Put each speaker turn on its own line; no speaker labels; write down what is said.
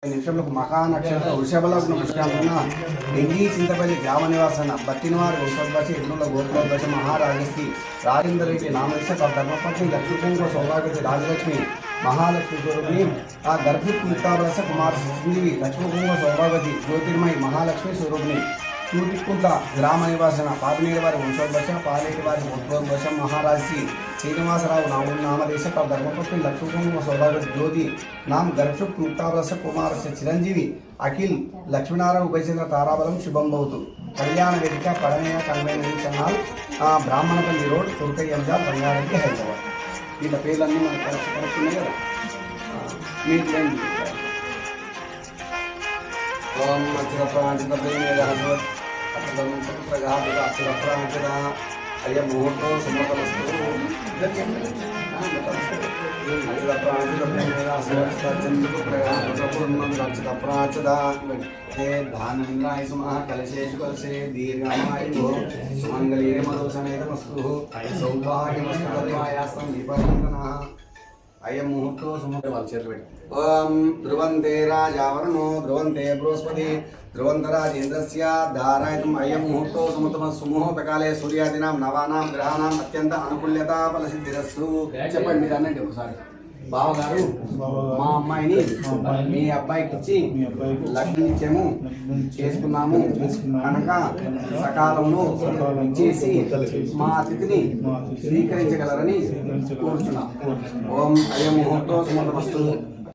నిమిషంలో మహానక్షత్ర వృషభలగ్న పుష్కాంతున ఎంగి చింతపల్లి గ్రామ నివాసన బత్తినవారి వంశోద్భాష ఎన్నుల గోత్రోద్భాష మహారాజశ్రీ రాజేంద్ర రెడ్డి నామదేశ ధర్మపత్ని లక్ష్మీకుంభ సౌభాగ్యవతి రాజలక్ష్మి మహాలక్ష్మి స్వరూపిణి ఆ గర్భిత్ ముక్తాబలస కుమార సంజీవి లక్ష్మీకుంభ సౌభాగ్యవతి జ్యోతిర్మయి మహాలక్ష్మి స్వరూపిణి తూటికుంట గ్రామ నివాసన పాపినేని వారి వంశోద్భాష పాలేటి వారి గోత్రోద్భాష మహారాజశ్రీ శ్రీనివాసరావు నామదేశ ధర్మపత్ని లక్ష్మీకుంభ సౌభాగ్యవతి జ్యోతి नाम गर्भुक मुक्तावरस कुमार से चिरंजीवी अखिल लक्ष्मीनारायण उभयचंद्र ताराबलम शुभम भवतु कल्याण वेदिका पड़नय कन्वेंशन चैनल ब्राह्मणपल्ली रोड तुर्कयंजा बंगारेड्डी हैदराबाद వీళ్ళ పేర్లన్నీ మనకు కలుసుకున్నాయి కదా మీట్లేండి ఓం అక్షరప్రాంచిత అయ్య ముహూర్తం సుమతమస్తు कलशेषु कलशे दीर्घायु सुमंगली मधुसमेतमस्तु सौभाग्यमस्तु दीपवंदना अयं मुहूर्तो ओम ध्रुवन्ते राजावरणो ध्रुवन्ते बृहस्पति ध्रुवन्तराजेन्द्रस्य धारयितुम् अयं मुहूर्तो सुमुहूर्तकाले सूर्यादीनां नवानां ग्रहाणाम् अत्यंत अनुकूल्यता फलसिद्धिरस्तु చెప్పండి మీరు అనండి ఒకసారి బావగారు మా అమ్మాయిని మీ అబ్బాయికి ఇచ్చి లగ్నిత్యము చేసుకున్నాము కనుక సకాలంలో ఇచ్చేసి మా అతిథిని స్వీకరించగలరని కోరుచున్నాం ఓం అయం ముహూర్తో సుమతమస్తు